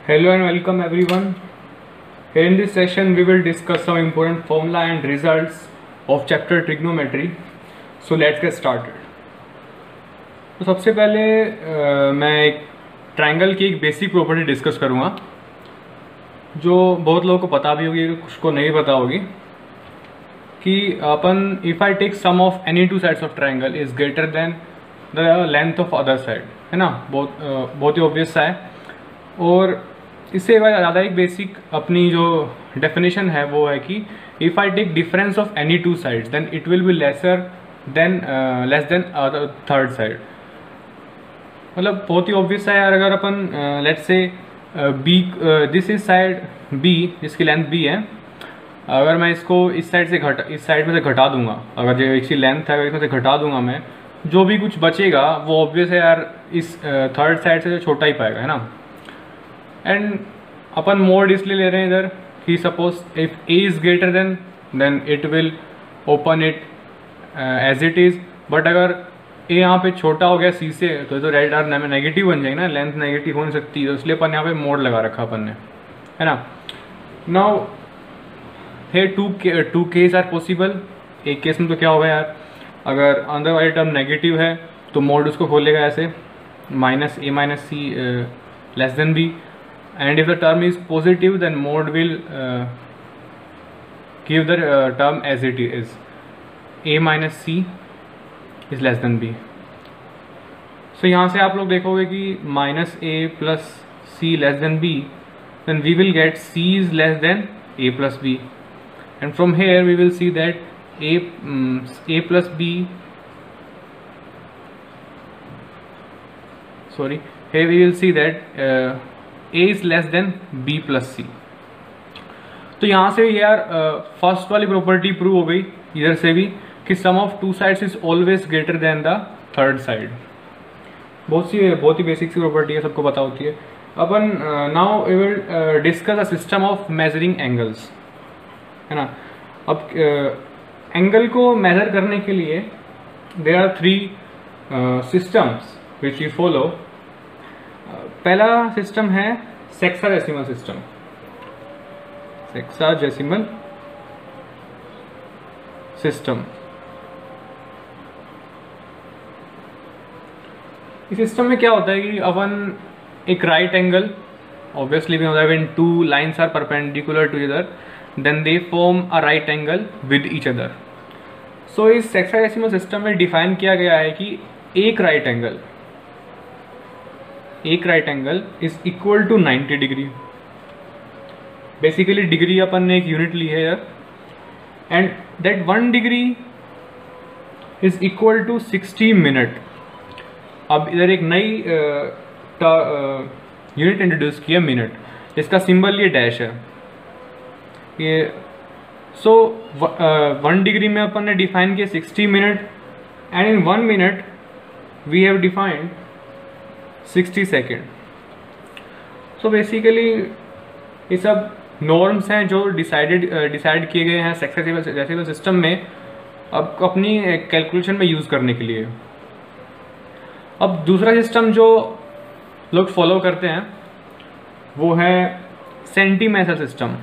Hello and welcome everyone. Here in this session we will discuss some important formula and results of chapter trigonometry. So let's get started. तो सबसे पहले मैं एक triangle की एक basic property discuss करूँगा जो बहुत लोगों को पता भी होगी, कुछ को नहीं पता होगी कि अपन if I take sum of any two sides of triangle is greater than the length of other side, है ना। बहुत ही ऑब्वियस सा है। और इससे ज़्यादा एक बेसिक अपनी जो डेफिनेशन है वो है कि if I take difference of any two sides then it will be less than third side. मतलब बहुत ही ऑब्वियस है यार। अगर अपन let's say B, this is side B जिसकी लेंथ बी है, अगर मैं इसको इस साइड में से घटा दूंगा, अगर जो इसकी लेंथ है इसमें से घटा दूंगा मैं, जो भी कुछ बचेगा वो ऑब्वियस है यार इस थर्ड साइड से छोटा ही पाएगा, है ना। एंड अपन मोड इसलिए ले रहे हैं इधर कि suppose if A is greater than it will open it as it is. But अगर ए यहाँ पे छोटा हो गया सी से तो रेड आर नेगेटिव बन जाएगी ना, लेंथ नेगेटिव हो नहीं सकती, तो इसलिए अपन यहाँ पे मोड लगा रखा अपन ने, है ना। नाउ हे टू केस आर पॉसिबल। एक केस में तो क्या होगा यार, अगर अंदर वाली टर्म नेगेटिव है तो मोड उसको खोलेगा ऐसे minus A minus C less than B, and if the term is positive then mode will give the term as it is, a minus c is less than b. so यहाँ से आप लोग देखोगे कि minus a plus c less than b, then we will get c is less than a plus b, and from here we will see that a plus b, sorry, here we will see that a is less than b plus c. तो यहाँ से यार first वाली property prove हो गई इधर से भी कि sum of two sides is always greater than the third side. बहुत ही बेसिक सी प्रॉपर्टी है, सबको पता होती है। अपन now we will discuss a system of measuring angles, है ना। अब एंगल को मेजर करने के लिए there are three systems which you follow. पहला सिस्टम है सेक्साडेसिमल सिस्टम। सेक्साडेसिमल सिस्टम, इस सिस्टम में क्या होता है कि अपन एक राइट एंगल ऑब्वियसली होता है when two lines are perpendicular to each other then they form a right angle with each other. So इस सेक्साडेसिमल सिस्टम में डिफाइन किया गया है कि एक right angle is equal to 90 degree. Basically degree अपन ने एक यूनिट ली है यार, and that 1 degree is equal to 60 minute. अब इधर एक नई यूनिट इंट्रोड्यूस किया, मिनट, इसका सिंबल ये डैश है ये। सो 1 डिग्री में अपन ने डिफाइन किया 60 minute, and in 1 minute we have defined 60 second. So basically ये सब नॉर्म्स हैं जो डिसाइड किए गए हैं सेक्साडेसिमल सिस्टम में अब अपनी कैलकुलेशन में यूज़ करने के लिए। अब दूसरा सिस्टम जो लोग फॉलो करते हैं वो है सेंटीमेथर सिस्टम,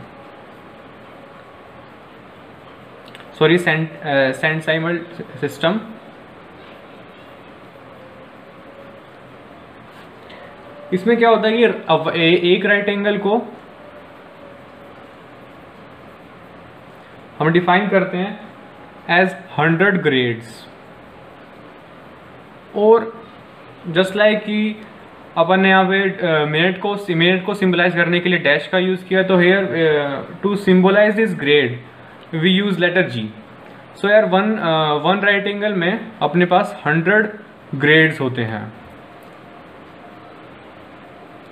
सॉरी सेंटसाइमल सिस्टम। इसमें क्या होता है कि अब एक राइट एंगल को हम डिफाइन करते हैं एज 100 ग्रेड्स, और जस्ट लाइक कि अपन ने यहाँ पे मिनट को सिंबलाइज करने के लिए डैश का यूज़ किया, तो here to symbolize this grade we use letter G. So यार वन राइट एंगल में अपने पास 100 ग्रेड्स होते हैं,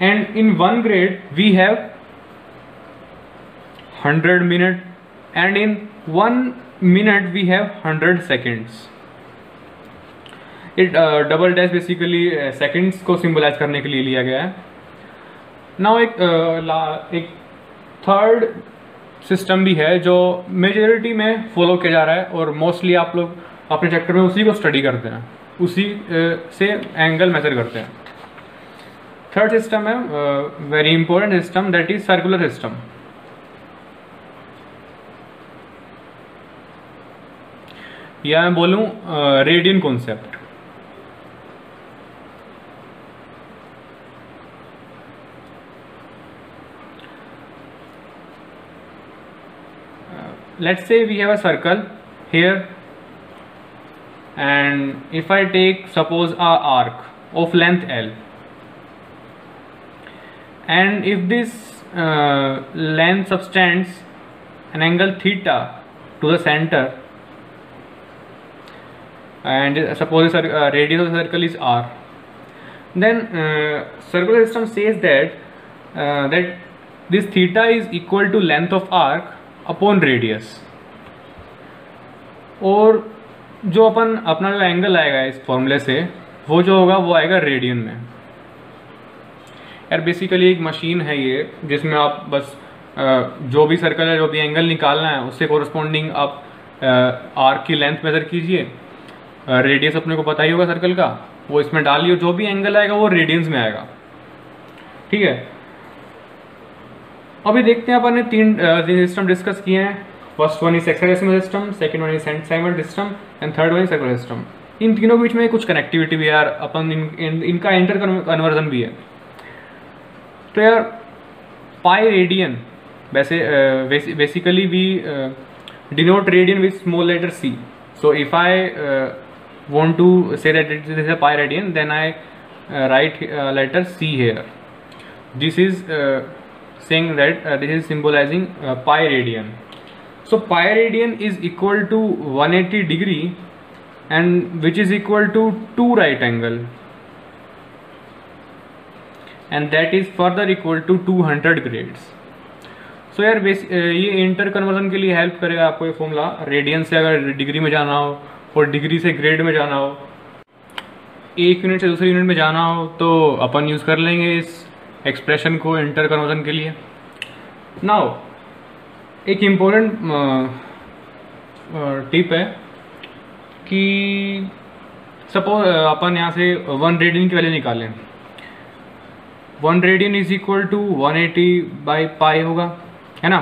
and in one grade we have 100 minute, and in 1 minute we have 100 seconds. it double dash basically seconds को symbolize करने के लिए लिया गया है। नाउ एक थर्ड सिस्टम भी है जो मेजॉरिटी में फॉलो किया जा रहा है, और मोस्टली आप लोग अपने चैप्टर में उसी को स्टडी करते हैं, उसी से एंगल मेजर करते हैं। थर्ड सिस्टम है very important system, that is circular system. या मैं बोलूं radian concept. Let's say we have a circle here, and if I take suppose a arc of length L, and if this length subtends an angle theta to the center, and suppose the radius of the circle is r, then circular system says that this theta is equal to length of arc upon radius. और जो अपना जो angle आएगा इस फॉर्मूले से, वो जो होगा वो आएगा रेडियन में। यार बेसिकली एक मशीन है ये, जिसमें आप बस जो भी सर्कल है, जो भी एंगल निकालना है, उससे कोरस्पॉन्डिंग आप आर्क की लेंथ मेजर कीजिए, रेडियस अपने को पता ही होगा सर्कल का, वो इसमें डालिए, जो भी एंगल आएगा वो रेडियंस में आएगा। ठीक है, अभी देखते हैं अपन ने तीन सिस्टम डिस्कस किए हैं। First one is hexadecimal system, second one is centesimal system, and third one is circular system. इन तीनों के बीच में कुछ कनेक्टिविटी भी है यार, अपन इनका इंटर कन्वर्जन भी है। तो यार पाई रेडियन, वैसे basically we denote radian with small letter C. So if I want to say that this is a pi radian, then I write letter C here. This is saying that this is symbolizing pi radian. So pi radian is equal to 180 degree, and which is equal to 2 right angle, and that is further equal to 200 grades. So यार ये inter conversion के लिए help करेगा आपको ये formula. Radian से अगर degree में जाना हो और डिग्री से ग्रेड में जाना हो, एक यूनिट से दूसरे यूनिट में जाना हो, तो अपन यूज़ कर लेंगे इस एक्सप्रेशन को इंटर कन्वर्जन के लिए। नाउ एक इम्पोर्टेंट टिप है कि सपोज अपन यहाँ से 1 रेडियन की वैल्यू निकालें। 1 radian is equal to 180 by pi होगा, है ना,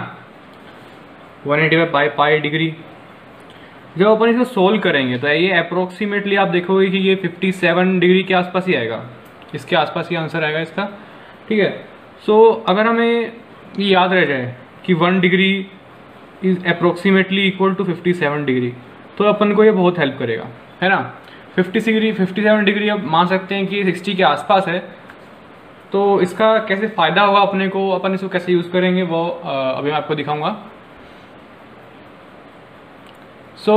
180 बाई पाई डिग्री। जब अपन इसको सोल्व करेंगे तो ये अप्रोक्सीमेटली आप देखोगे कि ये 57 डिग्री के आसपास ही आएगा, इसके आसपास ही आंसर आएगा इसका। ठीक है, सो अगर हमें ये याद रह जाए कि 1 degree is approximately equal to 57 degree, तो अपन को ये बहुत हेल्प करेगा, है ना। 57 डिग्री अब मान सकते हैं कि 60 के आसपास है, तो इसका कैसे फ़ायदा होगा अपने को, अपन इसको कैसे यूज़ करेंगे वो अभी मैं आपको दिखाऊंगा। सो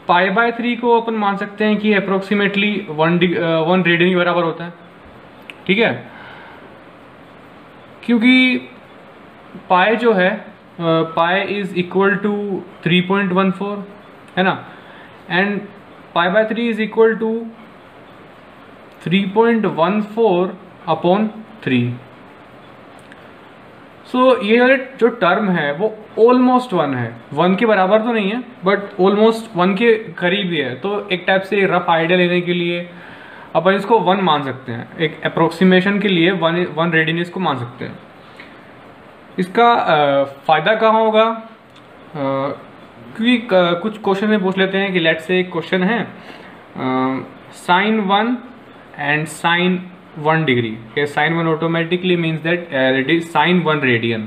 पाई बाय 3 को अपन मान सकते हैं कि अप्रोक्सीमेटली 1 रेडियन के बराबर होता है। ठीक है, क्योंकि पाई जो है, पाई इज इक्वल टू 3.14, है ना, and pi by 3 is equal to 3.14 upon 3। So ये जो टर्म है वो ऑलमोस्ट 1 है, 1 के बराबर तो नहीं है बट ऑलमोस्ट 1 के करीब ही है। तो एक टाइप से रफ आइडिया लेने के लिए अपन इसको 1 मान सकते हैं, एक अप्रोक्सीमेशन के लिए 1 रेडियन इसको मान सकते हैं। इसका फ़ायदा कहाँ होगा, क्योंकि कुछ क्वेश्चन में पूछ लेते हैं कि लेट्स से एक क्वेश्चन है sin 1 and sin 1 degree. Here sin 1 automatically means that it is sin 1 radian.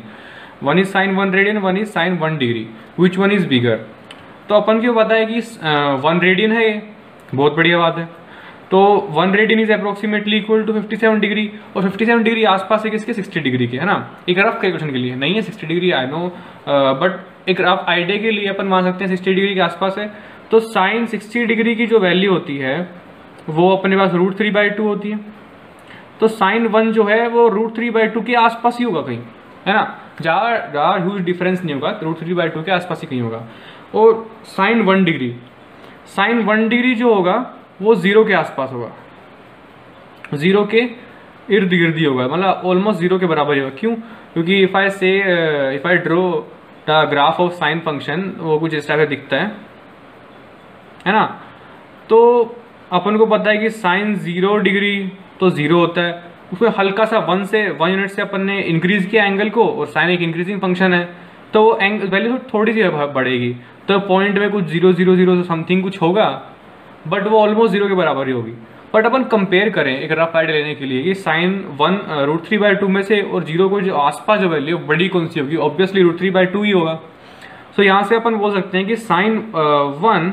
One is sin 1 radian, one is sin 1 degree. Which one is bigger? तो अपन क्यों पता है कि 1 रेडियन है, ये बहुत बढ़िया बात है। तो 1 radian is approximately equal to 57 degree, और 57 डिग्री आसपास है किसके, 60 डिग्री के, है ना। एक रफ कैलकुलेशन के लिए नहीं है 60 डिग्री, आई नो, बट एक रफ आइडिया के लिए अपन मान सकते हैं 60 डिग्री के आसपास है। तो साइन 60 डिग्री की जो वैल्यू होती है वो अपने पास √3/2 होती है। तो साइन 1 जो है वो √3/2 के आसपास ही होगा कहीं, है ना, ज़्यादा ह्यूज डिफरेंस नहीं होगा, √3/2 के आसपास ही कहीं होगा। और साइन 1 डिग्री जो होगा वो 0 के आसपास होगा, 0 के इर्द गिर्द ही होगा, मतलब ऑलमोस्ट 0 के बराबर ही होगा। क्यों? क्योंकि if I draw the graph of sine function, वो कुछ इस टाइप से दिखता है ना। तो अपन को पता है कि साइन 0 डिग्री तो 0 होता है। उसमें हल्का सा 1 यूनिट से अपन ने इंक्रीज किया एंगल को, और साइन एक इंक्रीजिंग फंक्शन है, तो वैल्यू थोड़ी सी बढ़ेगी, तो पॉइंट में कुछ 0.000 समथिंग कुछ होगा, बट वो ऑलमोस्ट 0 के बराबर ही होगी। बट अपन कंपेयर करें एक रफ आइडिया लेने के लिए कि साइन 1√3/2 में से और 0 को जो आसपास जो वैल्यू बड़ी कौन सी होगी, ऑब्वियसली √3/2 ही होगा। सो यहाँ से अपन बोल सकते हैं कि sine 1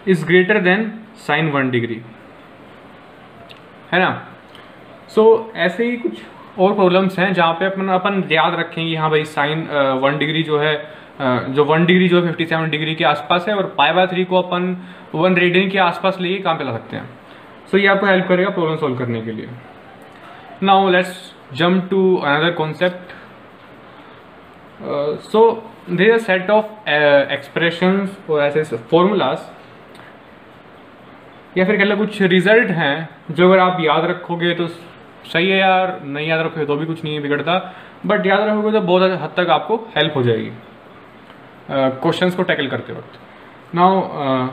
is greater than sine 1 degree, है ना। सो ऐसे ही कुछ और प्रॉब्लम्स हैं जहाँ पे अपन याद रखेंगे, हाँ भाई साइन 1 डिग्री जो है, जो 1 डिग्री जो है 57 डिग्री के आसपास है, और π/3 को अपन 1 रेडियन के आसपास लेके काम पे ला सकते हैं। सो ये आपको हेल्प करेगा प्रॉब्लम सॉल्व करने के लिए। Now let's jump to another concept. So there are set of expressions और ऐसे फॉर्मूलाज, या फिर कह लो कुछ रिजल्ट हैं जो अगर आप याद रखोगे तो सही है यार, नहीं याद रखोगे तो भी कुछ नहीं बिगड़ता, बट याद रखोगे तो बहुत हद तक आपको हेल्प हो जाएगी क्वेश्चंस को टैकल करते वक्त। Now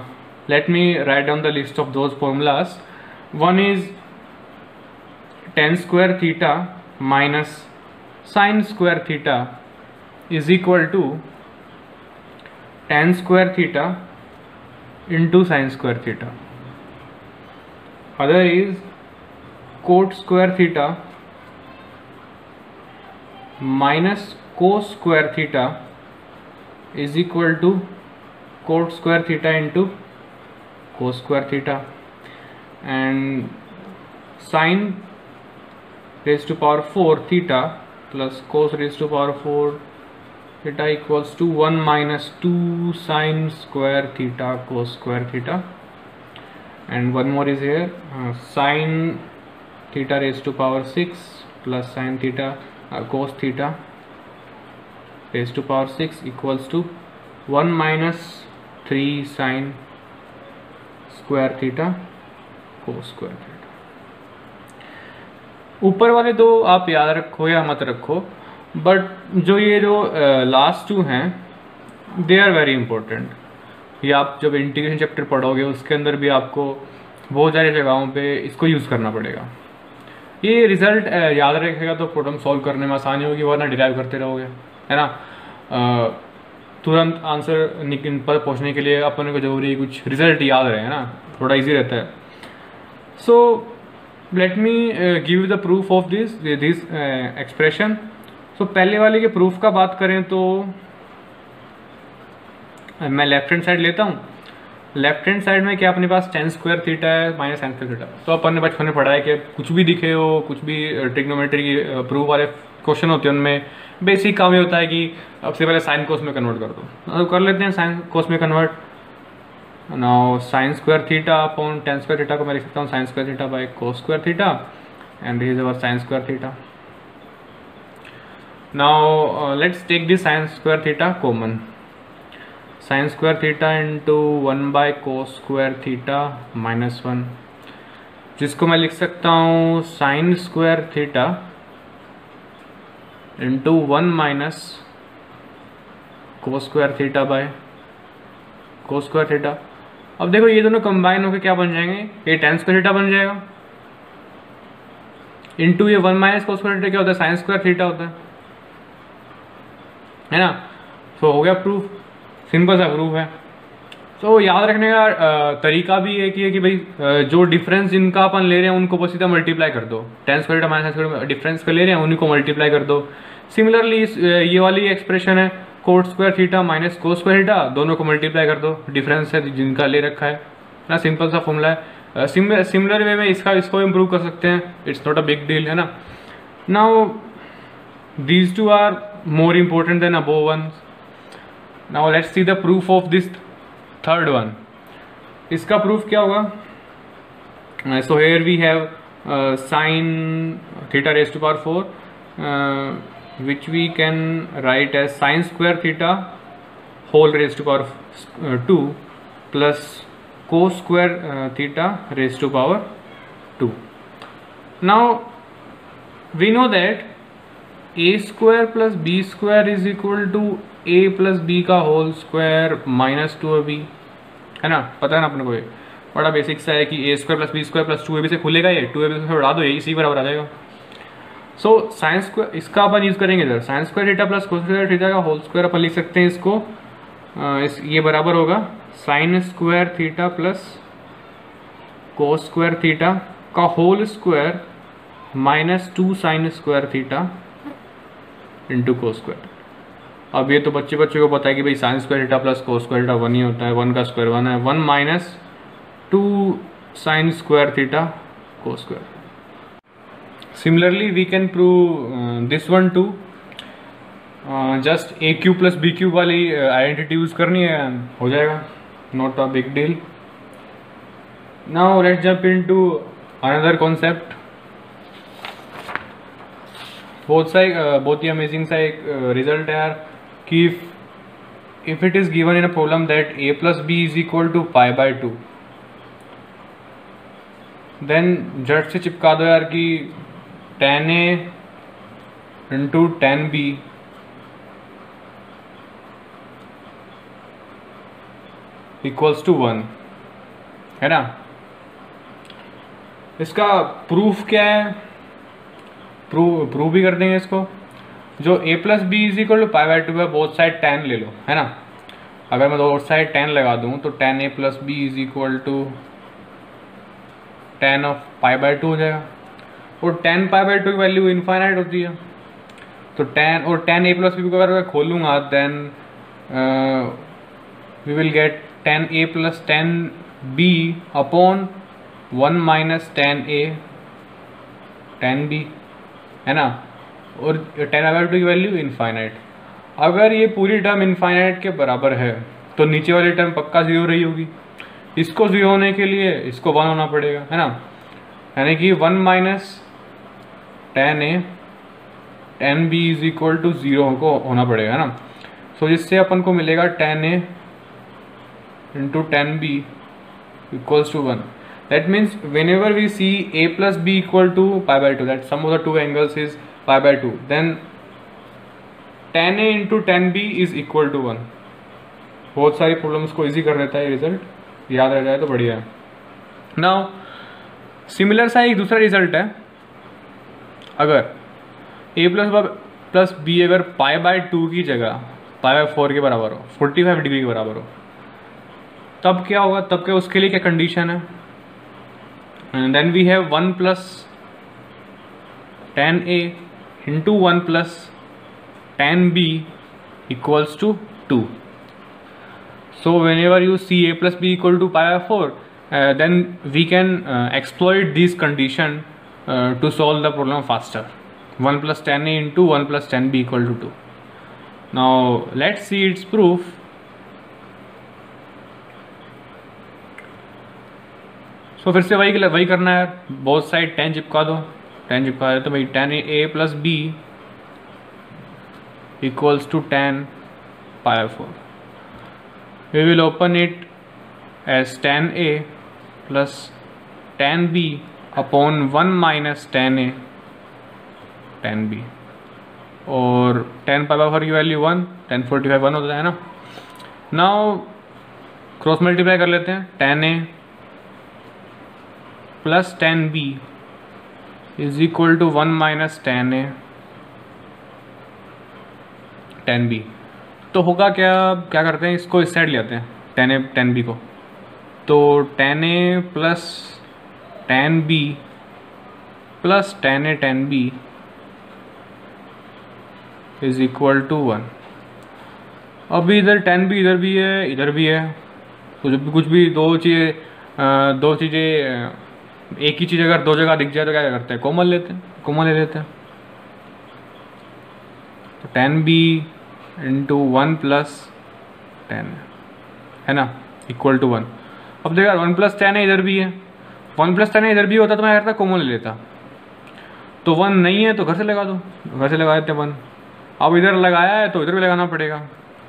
let me write down the list of those formulas. One is tan square theta minus sin square theta is equal to tan square theta into sin square theta. Other is cot square theta minus cos square theta is equal to cot square theta into cos square theta, and sin raised to power 4 theta plus cos raised to power 4 theta equals to 1 minus 2 sin square theta cos square theta, and one more is here, sin theta raised to power 6 plus sin theta cos theta raised to power 6 equals to 1 minus 3 sin square theta cos square theta। ऊपर वाले दो आप याद रखो या मत रखो, but जो ये जो लास्ट टू हैं दे आर वेरी इंपॉर्टेंट। ये आप जब इंटीग्रेशन चैप्टर पढ़ोगे उसके अंदर भी आपको बहुत सारी जगहों पे इसको यूज़ करना पड़ेगा। ये रिजल्ट याद रखेगा तो प्रॉब्लम सॉल्व करने में आसानी होगी, वरना डिराइव करते रहोगे, है ना। तुरंत आंसर पर पहुंचने के लिए अपन को जरूरी कुछ रिजल्ट याद रहे, है ना, थोड़ा इजी रहता है। So let me give the proof of this expression. So पहले वाले के प्रूफ का बात करें तो मैं लेफ्ट हैंड साइड लेता हूँ। लेफ्ट हैंड साइड में क्या अपने पास tan स्क्वायर थीटा है माइनस sin स्क्वायर थीटा। तो अपन ने बचपन में पढ़ा है कि कुछ भी दिखे हो, कुछ भी ट्रिग्नोमेट्री की प्रूफ वाले क्वेश्चन होते हैं, उनमें बेसिक काम ये होता है कि सबसे पहले साइन कोस में कन्वर्ट कर दो। तो कर लेते हैं साइन कोस में convert. Now sin square theta upon tan square theta को मैं लिख सकता हूँ sin square theta by cos square theta, and this is our sin square theta. Now let's take this sin square theta common. sin square theta into 1 by cos square theta minus 1, जिसको मैं लिख सकता हूँ sin square theta into 1 minus cos square theta by cos square theta. अब देखो ये दोनों combine होकर क्या बन जाएंगे, ये tan स्क्वायर थीटा बन जाएगा, इंटू ये 1 माइनस cos स्क्वायर थीटा क्या होता है, sin स्क्वायर थीटा होता है ना। तो हो गया प्रूफ, सिंपल सा प्रूफ है। तो याद रखने का तरीका भी एक ही है कि भाई जो डिफरेंस इनका अपन ले रहे हैं उनको बस सीधा मल्टीप्लाई कर दो, tan square theta minus sin square difference पे ले रहे हैं उन्हीं को मल्टीप्लाई कर दो। सिमिलरली ये वाली एक्सप्रेशन है cot square theta minus cos square theta, दोनों को मल्टीप्लाई कर दो, डिफरेंस है जिनका ले रखा है ना, सिंपल सा फॉर्मूला है। सिमिलर वे में इसको इम्प्रूव कर सकते हैं, it's not a big deal, है ना। Now these two are more important than above ones. Now let's see the proof of this third one. इसका प्रूफ क्या होगा, so here we have sin theta raise to power 4 which we can write as sin square theta whole raised to power 2 plus cos square theta raised to power 2. Now we know that a square plus b square is equal to a plus b का whole square minus 2ab, है ना, पता है ना अपने को ये। बड़ा बेसिक सा है कि A square plus B square plus 2ab से खुलेगा, ये 2ab से उड़ा दो, ये इसी बराबर आ जाएगा। सो साइन स्क्वायर इसका अपन यूज़ करेंगे इधर, sine square theta plus cos square theta का होल स्क्वायर अपन लिख सकते हैं इसको, ये बराबर होगा sine square theta plus cos square theta का whole square minus 2 sine square theta into cos square. अब ये तो बच्चे को पता है कि भाई sine square theta plus cos square theta 1 ही होता है, 1 का स्क्वायर 1 है, 1 minus 2 sine square theta cos square. Similarly, we can prove this one too. Just a cube plus b cube वाली आइडेंटिटी यूज करनी है, हो जाएगा, not a big deal. Now let's jump into another concept. बहुत ही amazing सा एक result है यार कि if it is given in a problem that a plus b is equal to pi by 2, then झट से चिपका दो यार कि tan a into tan b equals to 1, है ना। इसका प्रूफ क्या है, प्रूफ भी कर देंगे इसको। जो a plus b is equal to pi by 2 है, बोथ साइड tan ले लो, है ना। अगर मैं बोथ साइड tan लगा दूं तो tan a plus b is equal to tan of pi by 2 हो जाएगा, और tan पाई बाय 2 की वैल्यू इनफाइनाइट होती है। तो tan a प्लस बी को अगर मैं खोलूँगा then we will get tan a plus tan b upon 1 minus tan a tan b, है ना। और tan पाई बाय 2 की वैल्यू इनफाइनाइट। अगर ये पूरी टर्म इनफाइनाइट के बराबर है तो नीचे वाली टर्म पक्का 0 रही होगी। इसको 0 होने के लिए इसको 1 होना पड़ेगा, है ना। यानी कि 1 minus tan a tan b is equal to 0 को होना पड़ेगा, है ना। सो जिससे अपन को मिलेगा tan a into tan b equals to 1। That means whenever we see a plus b equal to pi by 2, that sum of the two angles is pi by 2, then tan a into tan b is equal to 1। बहुत सारी problems को easy कर देता है, result याद रह जाए तो बढ़िया है। नाउ सिमिलर सा एक दूसरा रिजल्ट है, अगर a प्लस बी अगर पाई बाय 2 की जगह पाई बाय 4 के बराबर हो, 45 डिग्री के बराबर हो, तब क्या होगा, तब क्या उसके लिए क्या कंडीशन है। Then we have 1 plus tan a into 1 plus tan b equals to 2। So whenever you see a plus b equal to pi by 4, then we can exploit this condition to solve the problem faster. 1 plus tan a into 1 plus tan b equal to 2. Now let's see its proof. So फिर से वही करना है, both side tan चिपका दो, tan चिपका दो तो भाई tan a plus b equals to tan pi by 4. We will open it as tan a plus tan b upon 1 minus tan a tan b, और tan पाई बाय 4 की value 1, tan 45 1 होता है ना। Now cross multiply कर लेते हैं, tan a plus tan b is equal to 1 minus tan a tan b। तो होगा क्या करते हैं, इसको इस साइड ले आते हैं tan b को, तो tan a plus tan b plus tan a tan b is equal to 1। अभी इधर tan b इधर भी है, इधर भी है, तो जब भी कुछ भी दो चीज़ें एक ही चीज़ अगर दो जगह दिख जाए तो क्या करते हैं, कॉमन ले लेते हैं। तो tan b into 1 plus tan, है ना, इक्वल टू 1। अब देखो यार 1 प्लस tan है इधर भी है, 1 प्लस tan है इधर भी होता तो मैं करता कॉमन ले लेता, तो 1 नहीं है तो घर से लगा दो, घर से लगा देते 1। अब इधर लगाया है तो इधर भी लगाना पड़ेगा।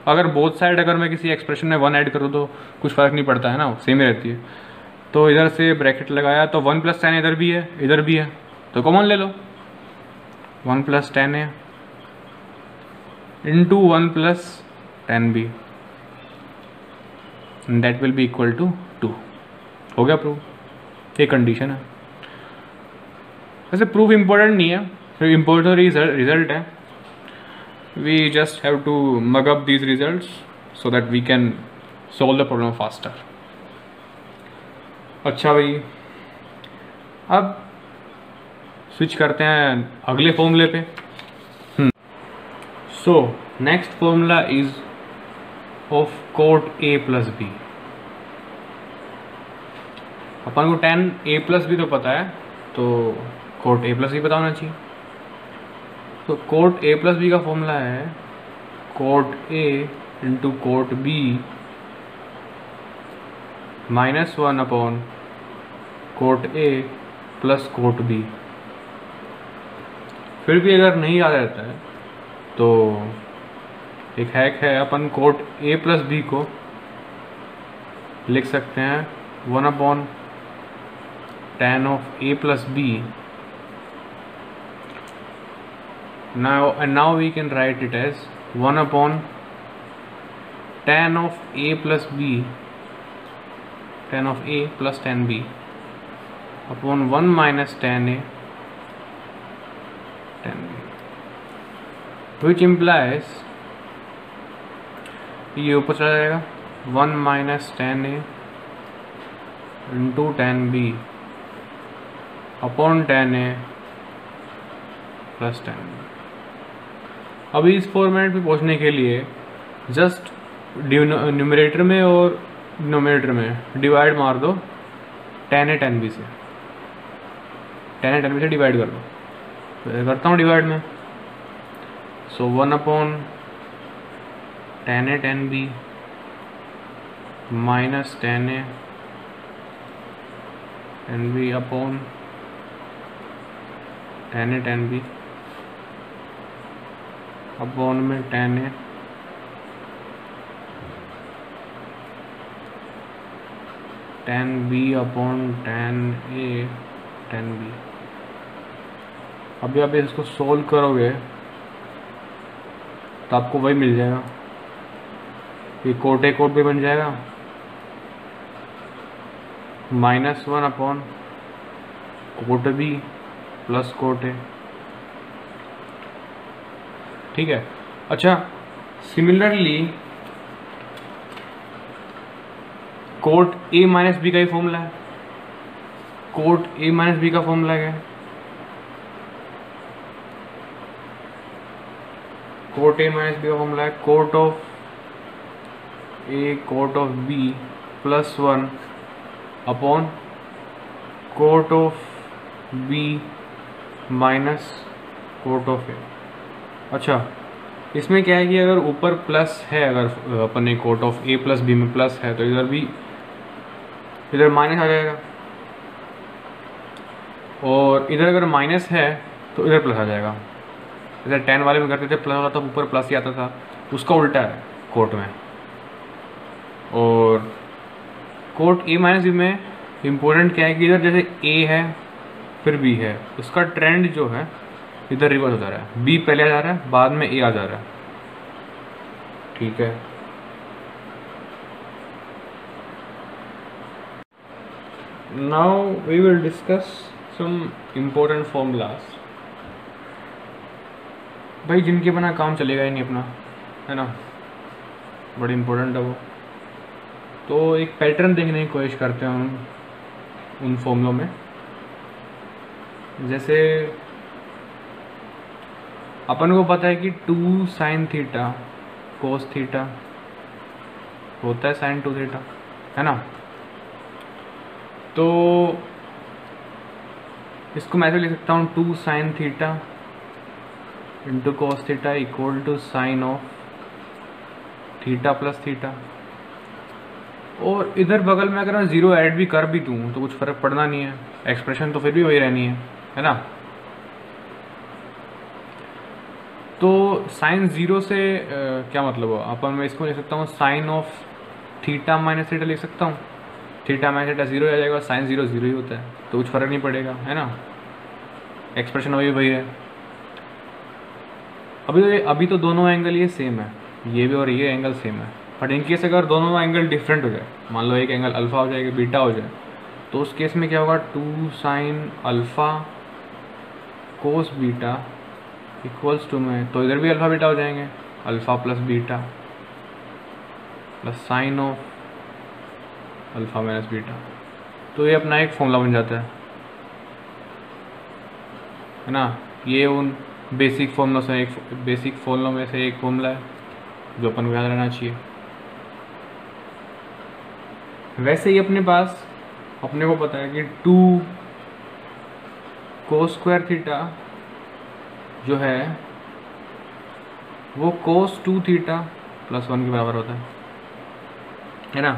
अगर बोथ साइड अगर मैं किसी एक्सप्रेशन में 1 ऐड करूँ तो कुछ फ़र्क नहीं पड़ता है ना, सेम ही रहती है। तो इधर से ब्रैकेट लगाया तो 1 प्लस tan इधर भी है तो कॉमन ले लो, 1 प्लस tan है into 1 plus tan b, and that will be equal to 2। हो गया प्रूव, ये कंडीशन है। वैसे प्रूफ इम्पोर्टेंट नहीं है, इम्पोर्टेंट रिजल्ट है। We just have to mug up these results so that we can solve the problem faster. अच्छा भाई, अब स्विच करते हैं अगले फॉर्मूले पे। So next formula is of cot A plus B. अपन को tan a प्लस बी तो पता है, तो कोट a प्लस बी पता होना चाहिए। तो कोट a प्लस बी का फॉर्मूला है cot a into cot b -1 upon cot a plus cot b। फिर भी अगर नहीं याद रहता है तो एक हैक है, अपन कोट a प्लस बी को लिख सकते हैं 1 upon tan of a plus b. Now we can write it as 1 upon tan of a plus b, tan of a plus tan b upon 1 minus tan a tan b, which implies ये ऊपर चला जाएगा 1 minus tan a into tan b upon tan a plus tan b। अभी इस format पे पहुंचने के लिए जस्ट न्यूमरेटर में और डिनोमिनेटर में डिवाइड मार दो tan a tan b से, tan a tan b से डिवाइड कर दो। तो करता हूँ डिवाइड में, सो 1 upon tan a tan b minus tan a tan b upon tan a tan b upon में tan a tan b upon tan a tan b। अभी आप इसको सोल्व करोगे तो आपको वही मिल जाएगा, ये कोट ए कोट भी बन जाएगा -1 upon cot B plus cot A. ठीक है। अच्छा, similarly cot A minus B का ही फॉर्मूला है। कोट ए माइनस बी का फॉर्मूला क्या है? कोट ए माइनस बी का फॉर्मूला है cot of A cot of B plus 1 upon cot of B minus cot of A. अच्छा, इसमें क्या है कि अगर ऊपर प्लस है, अगर अपन ने cot of A plus b में प्लस है तो इधर भी इधर माइनस आ जाएगा, और इधर अगर माइनस है तो इधर प्लस आ जाएगा। इधर tan वाले में करते थे प्लस होता था, ऊपर प्लस ही आता था, उसका उल्टा है कोट में। और कोट ए माइनस बी में इम्पोर्टेंट क्या है कि इधर जैसे ए है फिर बी है, उसका ट्रेंड जो है इधर रिवर्स हो जा रहा है, बी पहले आ जा रहा है बाद में ए आ जा रहा है। ठीक है। Now we will discuss some important formulas, भाई जिनके बिना काम चलेगा ही नहीं अपना, है ना, बड़ी इम्पोर्टेंट है वो। तो एक पैटर्न देखने की कोशिश करते हैं उन फॉर्मूलों में। जैसे अपन को पता है कि 2 sin थीटा कोस थीटा होता है sin 2 थीटा, है ना। तो इसको मैं ऐसे लिख सकता हूँ 2 sin theta into cos theta equal to sine of theta plus theta. और इधर बगल में अगर मैं जीरो ऐड भी कर भी दूँ तो कुछ फर्क पड़ना नहीं है, एक्सप्रेशन तो फिर भी वही रहनी है ना। तो साइन जीरो से क्या मतलब हो, अपन मैं इसको लिख सकता हूँ sine of theta minus theta लिख सकता हूँ। थीटा माइनस थीटा जीरो आ जाएगा, साइन जीरो जीरो ही होता है, तो कुछ फर्क नहीं पड़ेगा, है ना, एक्सप्रेशन वही है। अभी तो दोनों एंगल ये सेम है, ये भी और ये एंगल सेम है, बट इनकेस अगर दोनों एंगल डिफरेंट हो जाए, मान लो एक एंगल अल्फा हो जाए बीटा हो जाए, तो उस केस में क्या होगा, 2 sine alpha cos beta equals to में, तो इधर भी अल्फ़ा बीटा हो जाएंगे, alpha plus beta plus sine of alpha minus beta. तो ये अपना एक फॉर्मूला बन जाता है ना। ये उन बेसिक फॉर्मूलों में से एक फॉर्मूला है जो अपन को याद रहना चाहिए। वैसे ही अपने को पता है कि 2 कोस स्क्वायर थीटा जो है वो कोस 2 थीटा प्लस 1 के बराबर होता है ना।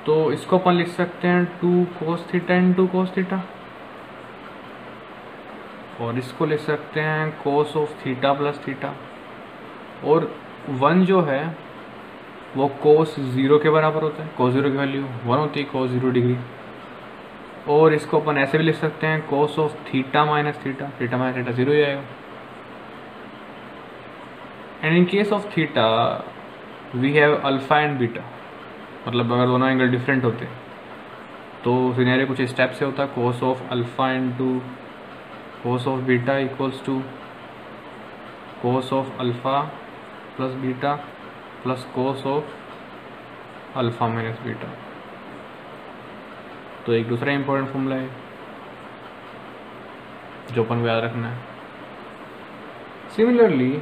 तो इसको अपन लिख सकते हैं 2 cos theta into cos theta, और इसको लिख सकते हैं cos of theta plus theta, और 1 जो है वो कोस 0 के बराबर होता है। कोस 0 की वैल्यू 1 होती है, कोस 0 डिग्री। और इसको अपन ऐसे भी लिख सकते हैं cos of theta minus theta, theta minus theta 0 ही आएगा। And in case of theta we have alpha and beta, मतलब अगर दोनों एंगल डिफरेंट होते तो सिनेरियो कुछ स्टेप से होता है, cos of alpha into cos of beta equals to cos of alpha plus beta plus cos of alpha minus beta. तो एक दूसरा इंपॉर्टेंट फॉर्मूला है जो अपन को याद रखना है। सिमिलरली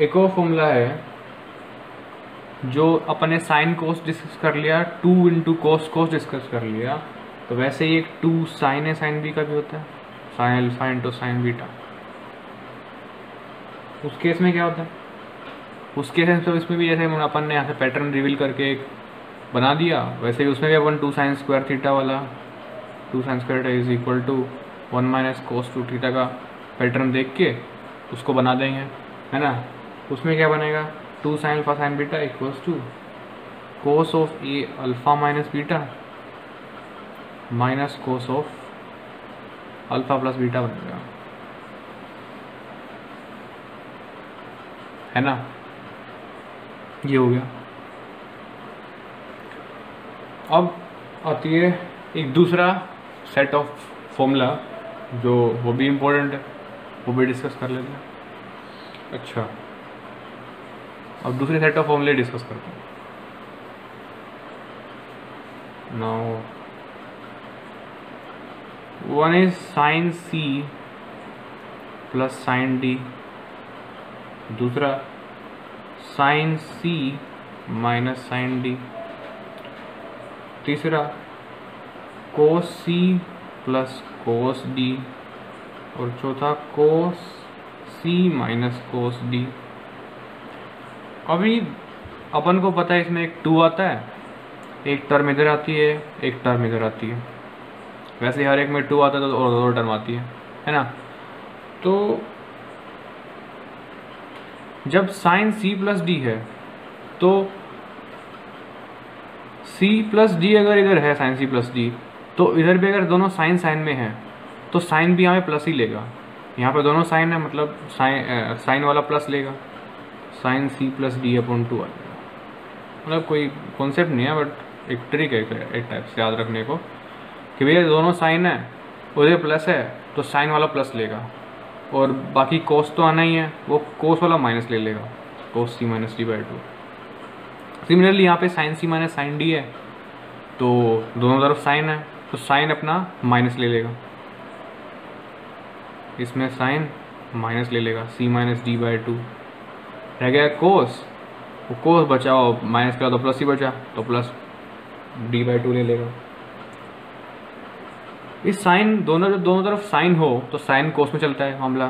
एक और फॉर्मूला है जो अपन ने साइन कोस डिस्कस कर लिया, 2 इंटू कोस डिस्कस कर लिया, तो वैसे ही एक 2 साइन ए साइन बी का भी होता है, sine alpha into sine beta. उस केस में क्या होता है, उस केस में तो इसमें भी जैसे अपन ने यहाँ से पैटर्न रिवील करके एक बना दिया, वैसे ही उसमें भी अपन 2 साइन स्क्वायर थीटा वाला 2 sine square theta is equal to 1 minus cos 2 theta का पैटर्न देख के उसको बना देंगे, है ना। उसमें क्या बनेगा, 2 sine alpha sine beta equals to cos of a alpha minus beta minus cos of alpha plus beta बनेगा, है ना। ये हो गया। अब आती है एक दूसरा सेट ऑफ फॉर्मूला जो वो भी इम्पोर्टेंट है, वो भी डिस्कस कर लेते हैं। अच्छा, अब दूसरे सेट ऑफ फॉर्मूले डिस्कस करते हैं। Now one is sine C plus sine d, दूसरा साइन सी माइनस साइन डी, तीसरा cos C plus cos D, और चौथा कोस सी माइनस कोस डी। अभी अपन को पता है इसमें एक 2 आता है, एक टर्म इधर आती है, एक टर्म इधर आती है। वैसे हर एक में 2 आता है तो और 2 टर्म आती है ना। तो जब साइन सी प्लस डी है तो सी प्लस डी अगर इधर है साइन सी प्लस डी, तो इधर भी अगर दोनों साइन साइन में है तो साइन भी यहाँ पे प्लस ही लेगा। यहाँ पे दोनों साइन है मतलब साइन वाला प्लस लेगा, साइन सी प्लस डी अपॉन 2 आ जाएगा। मतलब कोई कॉन्सेप्ट नहीं है, बट एक ट्रिक है एक टाइप से याद रखने को कि भैया दोनों साइन है, उधर प्लस है तो साइन वाला प्लस लेगा, और बाकी कोस तो आना ही है, वो कोस वाला माइनस ले लेगा, कोस सी माइनस डी बाई 2। सिमिलरली यहाँ पे साइन सी माइनस साइन डी है, तो दोनों तरफ साइन है तो साइन अपना माइनस ले लेगा, इसमें साइन माइनस ले लेगा, सी माइनस डी बाई 2। रह गया कोस, वो कोस बचा और माइनस का तो प्लस ही बचा, तो प्लस डी बाई 2 ले लेगा। इस साइन दोनों तरफ साइन हो तो साइन कोस में चलता है मामला,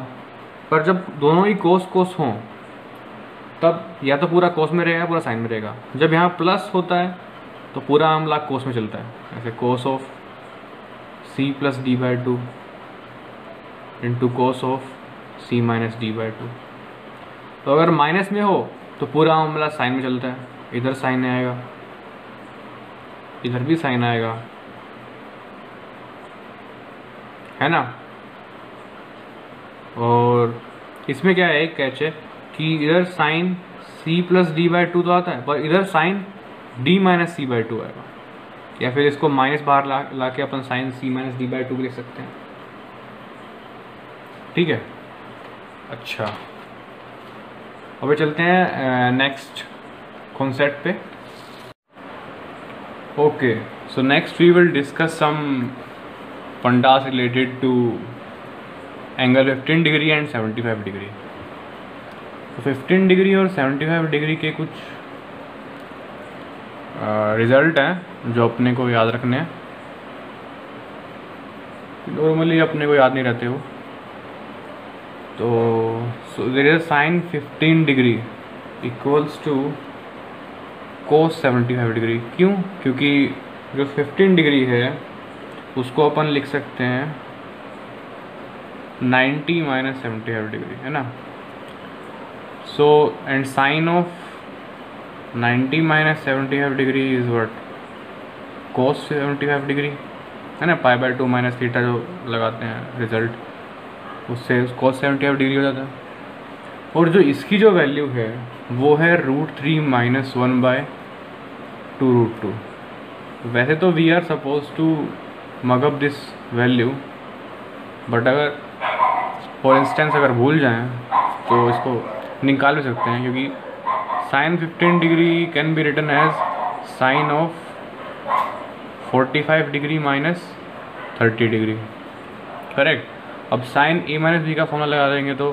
पर जब दोनों ही कोस हों तब या तो पूरा कोस में रहेगा पूरा साइन में रहेगा। जब यहाँ प्लस होता है तो पूरा मामला कोस में चलता है, ऐसे cos of c plus D by 2 into cos of c minus D by 2। तो अगर माइनस में हो तो पूरा मामला साइन में चलता है, इधर साइन आएगा इधर भी साइन आएगा, है ना। और इसमें क्या है, एक कैच है कि इधर sine C plus D by 2 तो आता है, पर इधर sine D minus C by 2 आएगा, या फिर इसको माइनस बाहर ला के अपन sine C minus D by 2 लिख सकते हैं। ठीक है, अच्छा अभी चलते हैं नेक्स्ट कॉन्सेप्ट पे। Okay, so next we will discuss some fundas related to angle 15 degree and 75 degree. तो 15 डिग्री और 75 डिग्री के कुछ रिज़ल्ट हैं जो अपने को याद रखने हैं, नॉर्मली अपने को याद नहीं रहते हो। तो there is sine 15 degree equals to cos 75 degree. क्यों? क्योंकि जो 15 डिग्री है उसको अपन लिख सकते हैं 90 माइनस 75 डिग्री, है ना। So and sine of 90 minus 75 degree is what? Cos 75 degree, है ना। पाई बाय 2 माइनस थीटा जो लगाते हैं रिजल्ट, उससे कोस 75 डिग्री हो जाता है। और जो इसकी जो वैल्यू है वो है √3 माइनस 1 बाय 2√2। वैसे तो we are suppose to mug up this value, but अगर फॉर इंस्टेंस अगर भूल जाएं तो इसको निकाल भी सकते हैं, क्योंकि sine 15 degree can be written as sine of 45 degree minus 30 degree, correct. अब साइन ए माइनस बी का फॉर्मूला लगा देंगे तो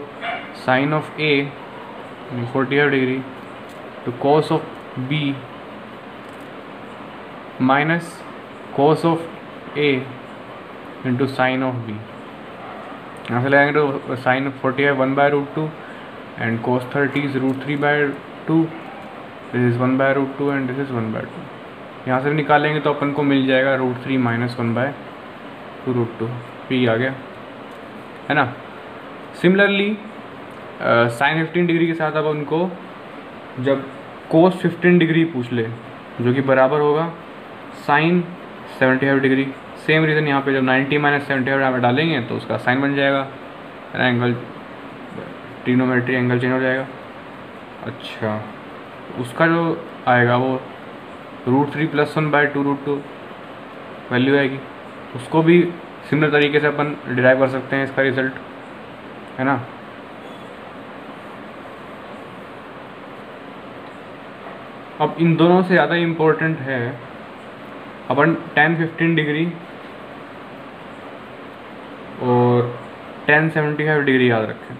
साइन ऑफ ए 45 डिग्री तो cos of B minus cos of a into sine of b. यहाँ से लगाएंगे तो sine 45 1 by √2 and cos 30 is √3 by 2, this is 1 by √2 and this is 1 by 2। यहाँ से भी निकालेंगे तो अपन को मिल जाएगा √3 माइनस 1 बाय 2√2, पी आ गया, है ना। सिमिलरली साइन 15 डिग्री के साथ अब उनको जब cos 15 डिग्री पूछ ले, जो कि बराबर होगा साइन 75 डिग्री, सेम रीज़न यहाँ पे जब 90 माइनस 75 यहाँ पर डालेंगे तो उसका साइन बन जाएगा, एंगल ट्रिग्नोमेट्री एंगल चेंज हो जाएगा। अच्छा, उसका जो आएगा वो √3 प्लस 1 बाय 2√2 वैल्यू आएगी, उसको भी सिमिलर तरीके से अपन डिराइव कर सकते हैं इसका रिजल्ट, है ना। अब इन दोनों से ज़्यादा इम्पोर्टेंट है अपन tan 15 डिग्री और tan 75 डिग्री याद रखें।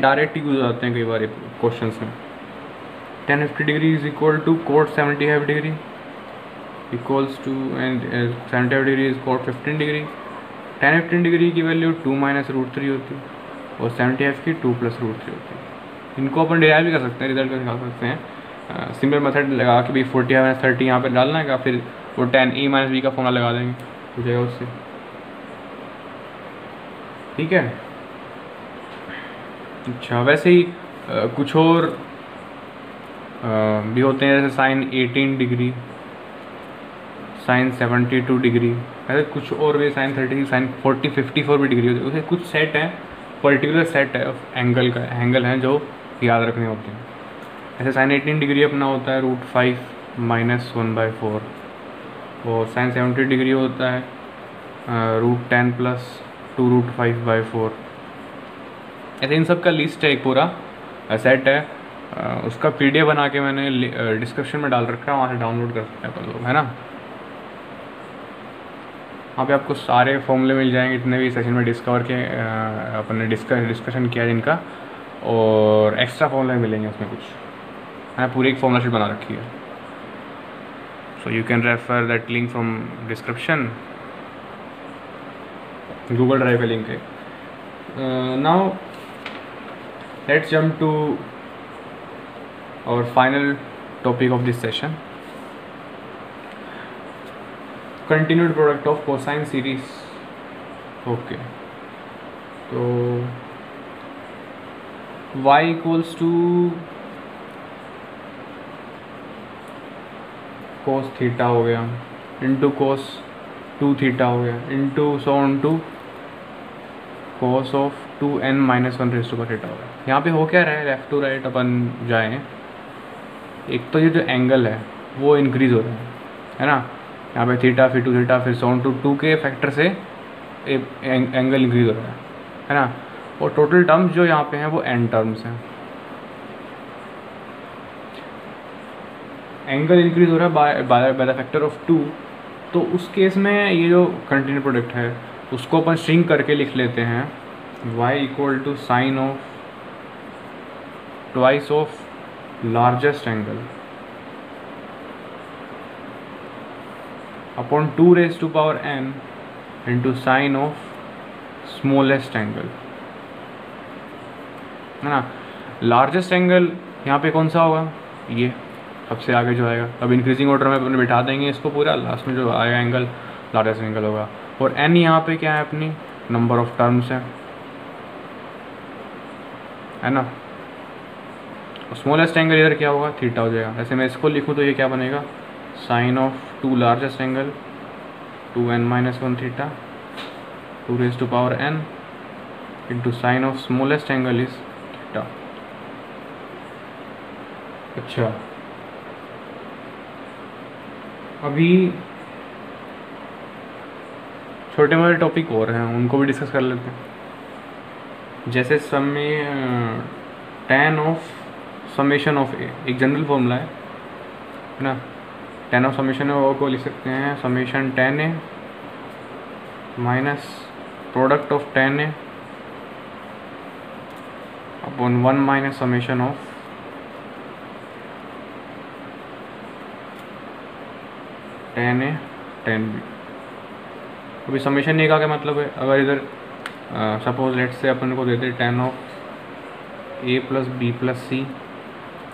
डायरेक्ट ही गुजर जाते हैं कई बार क्वेश्चन में। tan 50 degree is equal to cot 75 degree equals to and 75 degree is cot 15 degree. tan 15 degree की वैल्यू 2 माइनस √3 होती है और 75 की 2 प्लस √3 होती है। इनको अपन डिराइव भी कर सकते हैं, रिजल्ट कर निकाल सकते हैं। सिमिलर मेथड लगा के भी 45 माइनस 30 यहाँ पर डालना है, फिर वो tan e माइनस बी का फॉर्मूला लगा देंगे, हो जाएगा उससे। ठीक है, अच्छा वैसे ही कुछ और भी होते हैं, जैसे साइन 18 डिग्री, साइन 72 डिग्री, ऐसे कुछ और भी, साइन 30, साइन 40 54 भी डिग्री होती है। उसे कुछ सेट है, पर्टिकुलर सेट है एंगल का, एंगल हैं जो याद रखने होते हैं। ऐसे साइन 18 डिग्री अपना होता है √5 माइनस 1 बाय 4, और साइन 70 डिग्री होता है √10 प्लस 2√5 बाय 4। ऐसे इन सब का लिस्ट है, एक पूरा सेट है, उसका PDF बना के मैंने डिस्क्रिप्शन में डाल रखा है, वहाँ से डाउनलोड कर सकते हैं अपन लोग, है ना। वहाँ पे आपको सारे फॉर्मूले मिल जाएंगे जितने भी सेशन में डिस्कवर के अपन ने डिस्कशन किया जिनका, और एक्स्ट्रा फॉर्मूले मिलेंगे उसमें कुछ, मैंने पूरी एक फॉर्मूला शीट बना रखी है। So you can refer that link from description, Google drive का लिंक है। Now let's jump to our final topic of this session, continued product of cosine series। okay, so y equals to cos theta हो गया into cos 2 theta हो गया into so on to cos of 2n minus 1 raise to power theta होगा। यहाँ पे हो क्या रहा है, लेफ्ट टू राइट अपन जाएँ एक तो ये जो एंगल है वो इंक्रीज हो रहा है ना, यहाँ पे थीटा फिर 2 थीटा फिर सॉन टू 2 के फैक्टर से एंगल इंक्रीज हो रहा है ना। और टोटल टर्म्स जो यहाँ पे हैं वो n टर्म्स हैं। एंगल इंक्रीज हो रहा है बाय द फैक्टर ऑफ 2, तो उस केस में ये जो कंटिन्यू प्रोडक्ट है उसको अपन श्रिंक करके लिख लेते हैं y equal to sine of twice of largest angle upon 2 raise to power n into sine of smallest angle, है ना। लार्जेस्ट एंगल यहाँ पे कौन सा होगा, ये सबसे आगे जो आएगा। अब इंक्रीजिंग ऑर्डर में अपने बिठा देंगे इसको पूरा, लास्ट में जो आएगा एंगल लार्जेस्ट एंगल होगा। और n यहाँ पे क्या है, अपनी नंबर ऑफ टर्म्स है ना। स्मॉलेस्ट एंगल इधर क्या होगा, थीटा हो जाएगा। ऐसे मैं इसको लिखूँ तो ये क्या बनेगा, sine of 2 largest angle 2n-1 theta 2 raise to power n into sine of smallest angle is theta. अच्छा, अभी छोटे मोटे टॉपिक और हैं उनको भी डिस्कस कर लेते हैं। जैसे tan ऑफ समेशन ऑफ ए, एक जनरल फॉर्मूला है ना। tan ऑफ समेशन को लिख सकते हैं summation tan a minus product of tan a upon 1 minus summation of tan a tan b. अभी समेशन ए का क्या मतलब है, अगर इधर सपोज लेट से अपन को देते tan of A plus B plus C,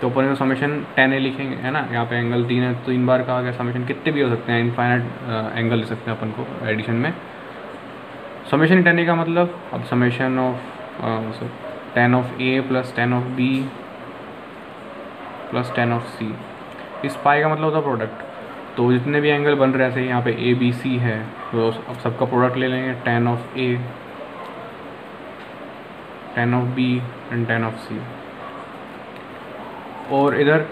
तो अपन को समेशन tan ए लिखेंगे, है ना। यहाँ पे एंगल 3 है तो 3 बार कहा गया, समेशन कितने भी हो सकते हैं, इनफाइनाइट एंगल ले सकते हैं अपन को एडिशन में। समेशन tan ए का मतलब, अब summation of tan of A plus tan of B plus tan of C, इस पाई का मतलब होता है प्रोडक्ट। तो जितने भी एंगल बन रहे हैं, यहाँ पे ए बी सी है, तो अब सबका प्रोडक्ट ले लेंगे, tan of A tan of B and tan of C. और इधर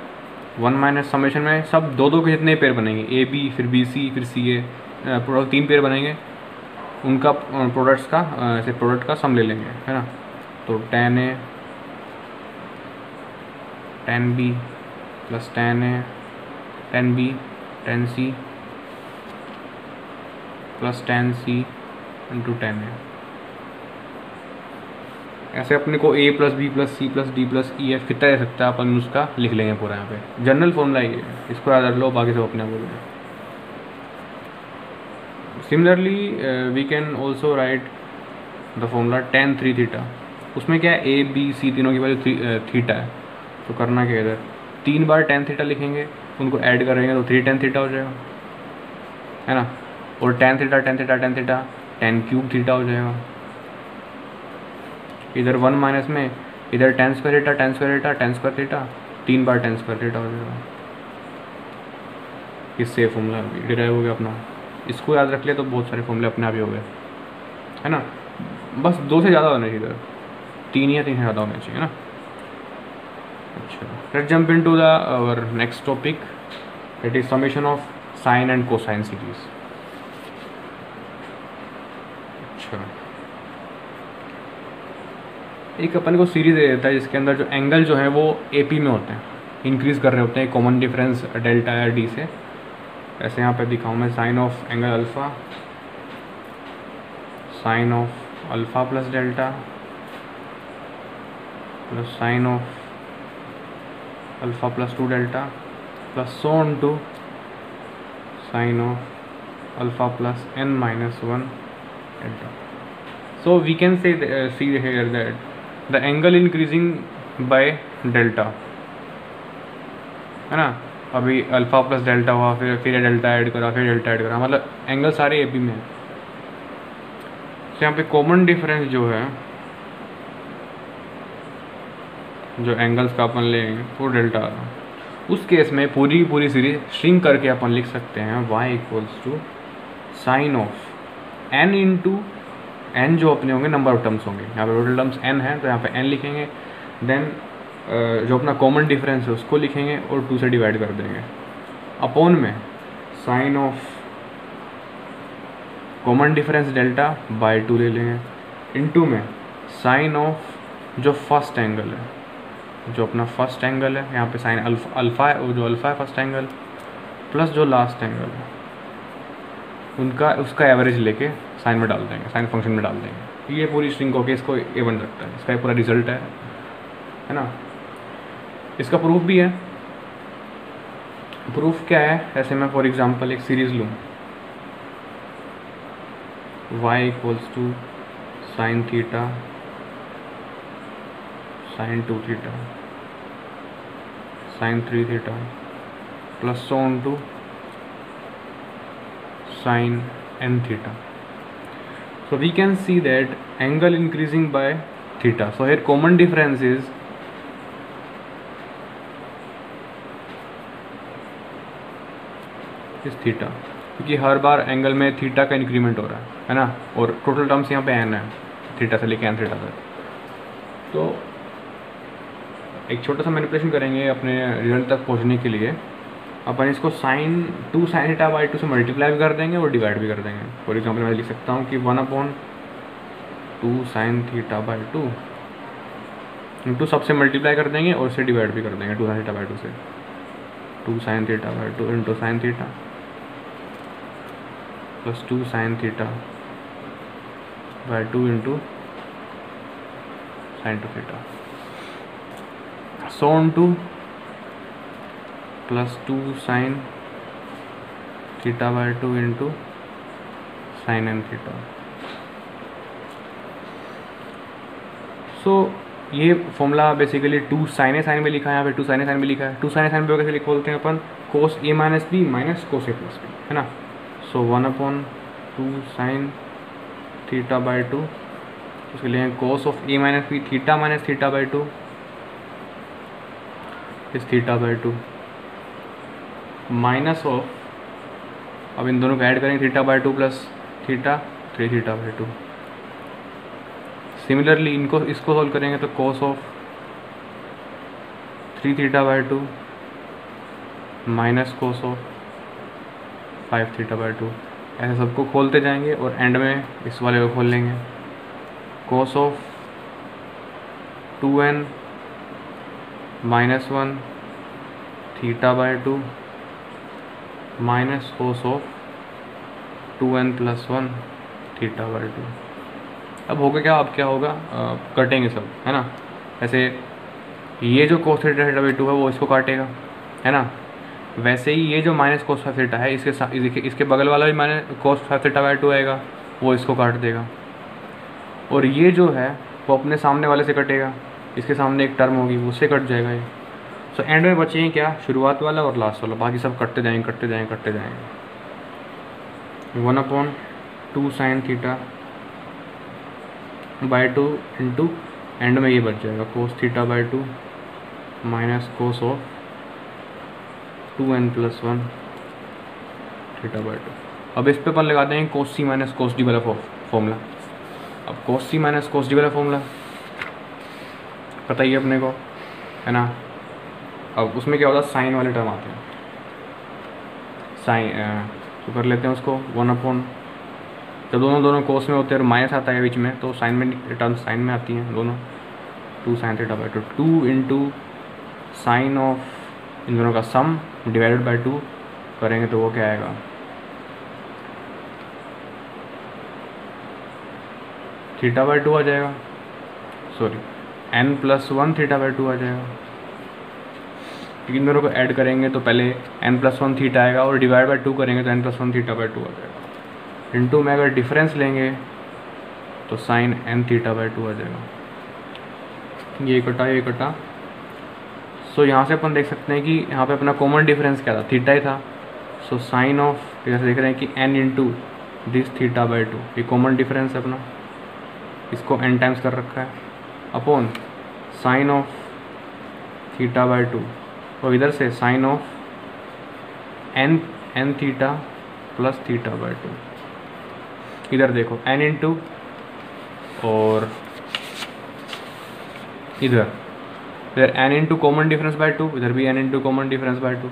1 माइनस समेशन में सब दो के जितने पेयर बनेंगे, ए बी फिर बी सी फिर सी ए, प्रोडक्ट 3 पेयर बनेंगे, उनका प्रोडक्ट्स का ऐसे प्रोडक्ट का सम ले लेंगे, है ना। तो tan a tan b plus tan a tan b tan c plus tan c into tan a. ऐसे अपने को a plus B plus c plus d plus e f कितना दे सकता है, अपन उसका लिख लेंगे पूरा। यहाँ पे जनरल फॉर्मूला ये है, इसको याद रख लो, बाकी सब अपने बोल रहे। Similarly we can also write the formula tan 3 theta. उसमें क्या है, ए बी सी तीनों की वैल्यू थीटा है, तो करना क्या, इधर 3 बार tan थीटा लिखेंगे, उनको ऐड करेंगे तो 3 tan थीटा हो जाएगा, है ना। और tan theta tan theta tan theta tan cube theta हो जाएगा। इधर 1 माइनस में इधर tan square theta tan square theta tan square theta 3 बार tan स्क्वायर थीटा हो जाएगा। इससे फॉर्मूला डिराइव हो गया अपना। इसको याद रख ले तो बहुत सारे फॉर्मूले अपने आप ही हो गए, है ना। बस 2 से ज़्यादा होना चाहिए, इधर 3 या 3 से ज़्यादा होना चाहिए ना। अच्छा, let's jump into the our next topic, it is summation of sine and cosine series. अच्छा, एक अपन को सीरीज दे देता है जिसके अंदर जो एंगल जो है वो AP में होते हैं, इंक्रीज कर रहे होते हैं, कॉमन डिफरेंस डेल्टा या डी से। ऐसे यहाँ पे दिखाऊँ मैं, sine of angle alpha, sine of alpha plus delta plus sine of alpha plus 2 delta plus so on to sine of alpha plus n-1 delta. So we can say see here that the angle increasing by delta, है ना। अभी alpha plus delta हुआ, फिर delta add करा, फिर delta add करा, मतलब angle सारे AP में है। तो यहाँ पे कॉमन डिफरेंस जो है, जो एंगल्स का अपन लेंगे वो डेल्टा। उस केस में पूरी सीरीज श्रिंक करके अपन लिख सकते हैं y equals to sine of n into n जो अपने होंगे नंबर ऑफ टर्म्स होंगे। यहाँ पे टोटल टर्म्स n है तो यहाँ पे n लिखेंगे, देन जो अपना कॉमन डिफरेंस है उसको लिखेंगे और 2 से डिवाइड कर देंगे। अपॉन में sine of common difference delta by 2 ले लेंगे, इनटू में साइन ऑफ जो फर्स्ट एंगल है, जो अपना फर्स्ट एंगल है यहाँ पे साइन अल्फ़ा है, और जो अल्फ़ा है फर्स्ट एंगल प्लस जो लास्ट एंगल है उनका उसका एवरेज लेके साइन में डाल देंगे, साइन फंक्शन में डाल देंगे। ये पूरी स्ट्रिंग होके इसको ए बन सकता है, इसका पूरा रिजल्ट है ना। इसका प्रूफ भी है। प्रूफ क्या है, ऐसे मैं फॉर एग्जांपल एक सीरीज़ लूँ y equals to sine theta sine 2 theta sine 3 theta plus so on to sin n theta. So we can see that angle increasing by theta. So here common difference is theta, क्योंकि हर बार angle में theta का increment हो रहा है ना, और total terms यहाँ पे n है, थीटा से लेके n थीटा तक। तो एक छोटा सा मैनिपुलेशन करेंगे अपने रिजल्ट तक पहुँचने के लिए। अपन इसको साइन 2 साइन थीटा बाई 2 से मल्टीप्लाई भी कर देंगे और डिवाइड भी कर देंगे। फॉर एग्जांपल मैं लिख सकता हूँ कि 1/2 साइन थीटा बाई 2 इंटू सबसे मल्टीप्लाई कर देंगे और इसे डिवाइड भी कर देंगे 2 साइन थीटा बाई 2 से, 2 sine theta by 2 into sine theta plus 2 sine theta by 2 into sine 2 theta so on to plus 2 sine theta by 2 into sine N theta. So ये formula basically 2 sine A sine में लिखा है, यहाँ पे 2 sine A sine में लिखा है। 2 sine A sign पे कैसे खोलते हैं अपन, कोस ए माइनस बी माइनस कोस ए प्लस बी, है ना। सो 1/2 साइन थीटा बाई 2, उसके लिए cos of a minus b theta minus theta by 2 इस थीटा बाई 2 माइनस ऑफ, अब इन दोनों को ऐड करेंगे, theta by 2 plus theta 3 theta by 2। Similarly इनको इसको सॉल्व करेंगे तो cos of 3 theta by 2 minus cos of 5 theta by 2। ऐसे सबको खोलते जाएंगे और एंड में इस वाले को खोल लेंगे, cos of 2n minus 1 theta by 2 minus cos of 2n plus 1 theta by 2। अब होगा क्या, अब क्या होगा, कटेंगे सब, है ना। ऐसे ये जो कोस थीटा बाई 2 है वो इसको काटेगा, है ना। वैसे ही ये जो माइनस कोस 5 थीटा है इसके बगल वाला भी माइनस कोस 5 थीटा बाई 2 आएगा, वो इसको काट देगा। और ये जो है वो अपने सामने वाले से कटेगा, इसके सामने एक टर्म होगी उससे कट जाएगा ये। सो एंड में बचेंगे क्या, शुरुआत वाला और लास्ट वाला, बाकी सब कटते जाएंगे कटते जाएंगे कटते जाएंगे। 1/2 sign theta by 2 into and में ये बच जाएगा cos theta by 2 minus cos of 2n plus 1 theta by 2। अब इस पे अपन लगा देंगे कोस सी माइनस कोस डी वाला फॉर्मूला। अब कोस सी माइनस कोस डी वाला फॉर्मूला पता ही है अपने को, है ना। अब उसमें क्या होता है, साइन वाले टर्म आते हैं, साइन तो कर लेते हैं उसको 1/, जब दोनों कोस में होते हैं और माइनस आता है बीच में तो साइन में टर्म साइन में आती हैं दोनों। 2 sine theta by 2 2 into sine of इन दोनों का सम डिवाइडेड बाई 2 करेंगे तो वो क्या आएगा, थीटा बाई 2 आ जाएगा, sorry n plus 1 theta by 2 आ जाएगा। इन दोनों को ऐड करेंगे तो पहले n प्लस 1 थीटा आएगा और डिवाइड बाई 2 करेंगे तो n प्लस 1 थीटा बाई 2 आ जाएगा। इनटू में अगर डिफरेंस लेंगे तो साइन n थीटा बाई 2 आ जाएगा। ये कटा। सो यहाँ से अपन देख सकते हैं कि यहाँ पे अपना कॉमन डिफरेंस क्या था, थीटा ही था। सो साइन ऑफ, जैसे देख रहे हैं कि n into this theta by 2, ये कॉमन डिफरेंस है अपना, इसको n टाइम्स कर रखा है, upon sine of theta by 2 और इधर से sine of n theta plus theta by 2। इधर देखो n इंटू और इधर इधर n into common difference by 2, इधर भी n into common difference by 2,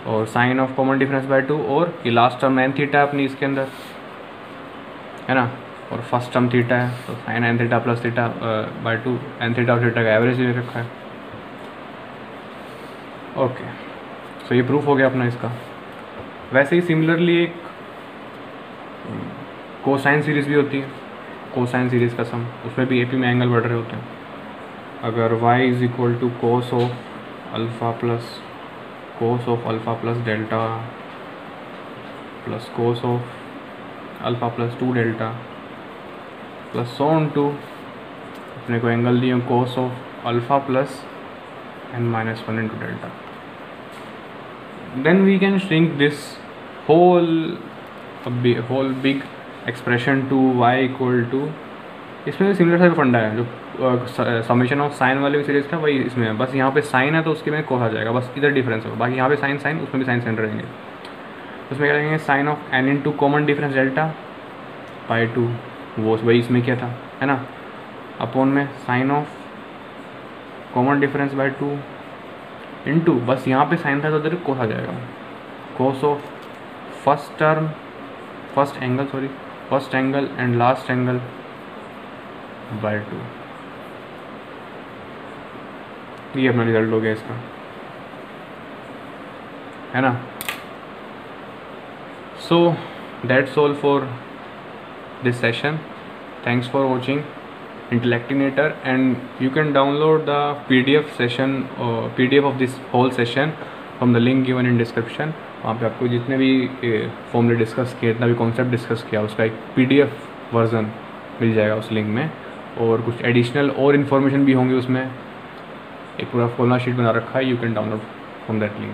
और sine of common difference by 2, और ये लास्ट टर्म एन थीटा अपनी इसके अंदर है ना, और फर्स्ट टर्म थीटा है, तो sine N theta plus theta by 2, n theta और थीटा का एवरेज ले रखा है। ओके, सो ये प्रूफ हो गया अपना इसका। वैसे ही सिमिलरली एक कोसाइन सीरीज़ भी होती है, कोसाइन सीरीज़ का सम, उसमें भी एपी में एंगल बढ़ रहे होते हैं। अगर y is equal to cos of alpha plus delta plus cos of alpha plus 2 delta plus so on to, अपने को एंगल दिए cos of alpha plus n-1 into delta, then we can shrink this whole big expression to y equal to, इसमें similar सा फंडा है जो summation of sine वाले series था, वही इसमें है, बस यहाँ पे साइन है तो उसके में कोस आ जाएगा, बस इधर डिफरेंस होगा, बाकी यहाँ पे साइन साइन, उसमें भी साइन साइन रहेंगे। उसमें क्या रहेंगे, sine of n into common difference delta by 2, वो वही इसमें क्या था है ना, अपॉन में sine of common difference by 2 into, बस यहाँ पे साइन था तो इधर कोस आ जाएगा, cos of first angle and last angle by 2। ये अपना रिजल्ट हो गया इसका, है ना। So that's all for this session, thanks for watching Intellectinator, and you can download the PDF of this whole session from the link given in description. वहाँ पे आपको जितने भी फॉर्मूले डिस्कस किए, जितना भी कॉन्सेप्ट डिस्कस किया, उसका एक PDF वर्जन मिल जाएगा उस लिंक में, और कुछ एडिशनल और इन्फॉर्मेशन भी होंगी उसमें, एक पूरा फॉर्मूला शीट बना रखा है, you can download from that link.